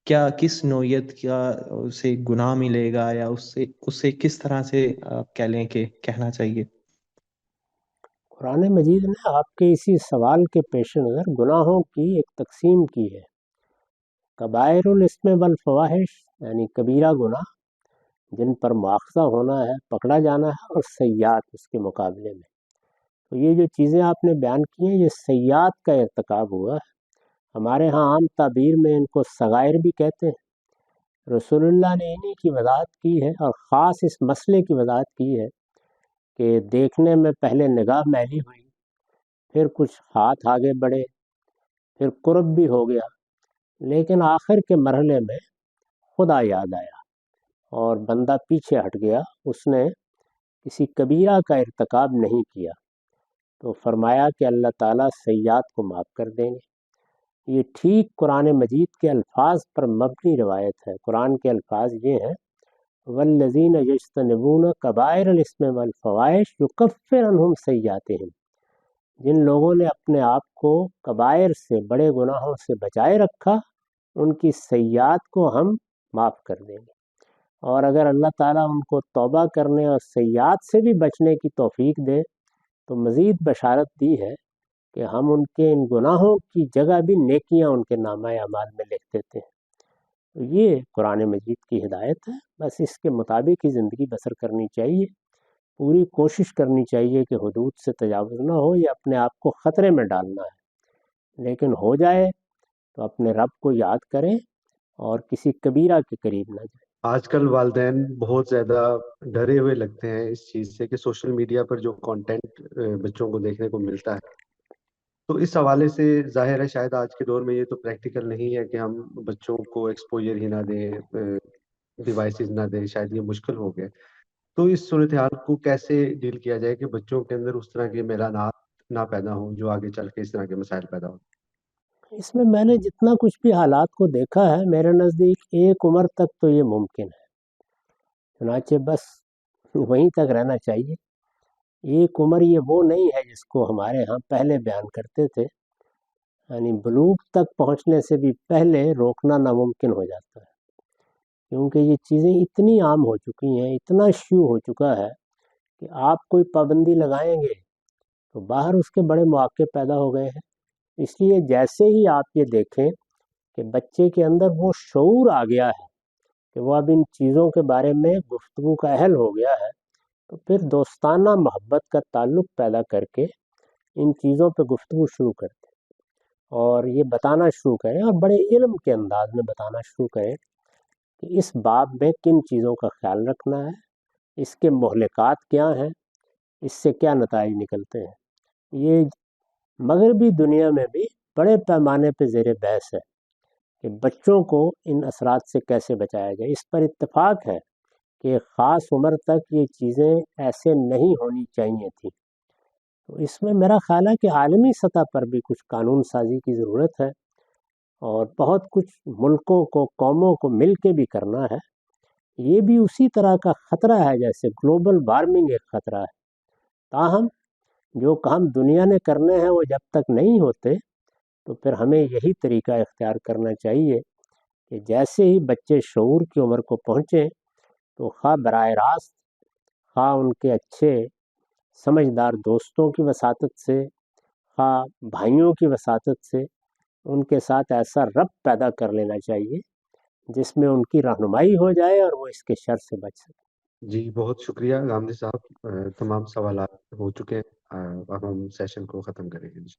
کیا کس نوعیت کا اسے گناہ ملے گا، یا اسے کس طرح سے آپ کہہ لیں کہ کہنا چاہیے؟ قرآن مجید نے آپ کے اسی سوال کے پیش نظر گناہوں کی ایک تقسیم کی ہے۔ کبائر الاسم والفواحش یعنی کبیرہ گناہ جن پر مواخذہ ہونا ہے، پکڑا جانا ہے، اور سیئات اس کے مقابلے میں۔ تو یہ جو چیزیں آپ نے بیان کی ہیں، یہ سیئات کا ارتکاب ہوا ہے۔ ہمارے ہاں عام تعبیر میں ان کو صغائر بھی کہتے ہیں۔ رسول اللہ نے انہی کی وضاحت کی ہے، اور خاص اس مسئلے کی وضاحت کی ہے کہ دیکھنے میں پہلے نگاہ میلی ہوئی، پھر کچھ ہاتھ آگے بڑھے، پھر قرب بھی ہو گیا، لیکن آخر کے مرحلے میں خدا یاد آیا اور بندہ پیچھے ہٹ گیا، اس نے کسی کبیرہ کا ارتکاب نہیں کیا، تو فرمایا کہ اللہ تعالیٰ سیئات کو معاف کر دیں گے۔ یہ ٹھیک قرآن مجید کے الفاظ پر مبنی روایت ہے۔ قرآن کے الفاظ یہ ہیں: والذین یجتنبون کبائر الاسم والفواحش یکفر عنہم سیئاتہم۔ جن لوگوں نے اپنے آپ کو کبائر سے، بڑے گناہوں سے بچائے رکھا، ان کی سیئات کو ہم معاف کر دیں گے۔ اور اگر اللہ تعالیٰ ان کو توبہ کرنے اور سیئات سے بھی بچنے کی توفیق دے تو مزید بشارت دی ہے کہ ہم ان کے ان گناہوں کی جگہ بھی نیکیاں ان کے نامہ اعمال میں لکھ دیتے ہیں۔ تو یہ قرآن مجید کی ہدایت ہے، بس اس کے مطابق ہی زندگی بسر کرنی چاہیے۔ پوری کوشش کرنی چاہیے کہ حدود سے تجاوز نہ ہو، یا اپنے آپ کو خطرے میں ڈالنا ہے، لیکن ہو جائے تو اپنے رب کو یاد کریں اور کسی کبیرہ کے قریب نہ جائیں۔ آج کل والدین بہت زیادہ ڈرے ہوئے لگتے ہیں اس چیز سے کہ سوشل میڈیا پر جو کانٹینٹ بچوں کو دیکھنے کو ملتا ہے، تو اس حوالے سے ظاہر ہے شاید آج کے دور میں یہ تو پریکٹیکل نہیں ہے کہ ہم بچوں کو ایکسپوجر ہی نہ دیں، ڈیوائسز نہ دیں، شاید یہ مشکل ہو گیا۔ تو اس صورتحال کو کیسے ڈیل کیا جائے کہ بچوں کے اندر اس طرح کے میلانات نہ پیدا ہوں جو آگے چل کے اس طرح کے مسائل پیدا ہوں؟ اس میں نے جتنا کچھ بھی حالات کو دیکھا ہے، میرے نزدیک ایک عمر تک تو یہ ممکن ہے، چنانچہ بس وہیں تک رہنا چاہیے۔ ایک عمر یہ وہ نہیں ہے جس کو ہمارے ہاں پہلے بیان کرتے تھے، یعنی بلوغ تک پہنچنے سے بھی پہلے روکنا ناممکن ہو جاتا ہے، کیونکہ یہ چیزیں اتنی عام ہو چکی ہیں، اتنا شیوع ہو چکا ہے کہ آپ کوئی پابندی لگائیں گے تو باہر اس کے بڑے مواقع پیدا ہو گئے ہیں۔ اس لیے جیسے ہی آپ یہ دیکھیں کہ بچے کے اندر وہ شعور آ گیا ہے کہ وہ اب ان چیزوں کے بارے میں گفتگو کا اہل ہو گیا ہے، تو پھر دوستانہ محبت کا تعلق پیدا کر کے ان چیزوں پہ گفتگو شروع کر دیں، اور یہ بتانا شروع کریں، اور بڑے علم کے انداز میں بتانا شروع کریں کہ اس باب میں کن چیزوں کا خیال رکھنا ہے، اس کے مہلکات کیا ہیں، اس سے کیا نتائج نکلتے ہیں۔ یہ مغربی دنیا میں بھی بڑے پیمانے پہ زیر بحث ہے کہ بچوں کو ان اثرات سے کیسے بچایا جائے۔ اس پر اتفاق ہے کہ ایک خاص عمر تک یہ چیزیں ایسے نہیں ہونی چاہیے تھیں۔ تو اس میں میرا خیال ہے کہ عالمی سطح پر بھی کچھ قانون سازی کی ضرورت ہے، اور بہت کچھ ملکوں کو، قوموں کو مل کے بھی کرنا ہے۔ یہ بھی اسی طرح کا خطرہ ہے جیسے گلوبل وارمنگ ایک خطرہ ہے۔ تاہم جو کام دنیا نے کرنے ہیں وہ جب تک نہیں ہوتے تو پھر ہمیں یہی طریقہ اختیار کرنا چاہیے کہ جیسے ہی بچے شعور کی عمر کو پہنچیں تو خواہ براہ راست، خواہ ان کے اچھے سمجھدار دوستوں کی وساطت سے، خواہ بھائیوں کی وساطت سے، ان کے ساتھ ایسا ربط پیدا کر لینا چاہیے جس میں ان کی رہنمائی ہو جائے اور وہ اس کے شر سے بچ سکے۔ جی بہت شکریہ غامدی صاحب، تمام سوالات ہو چکے ہیں۔ اب ہم سیشن کو ختم کریں گے.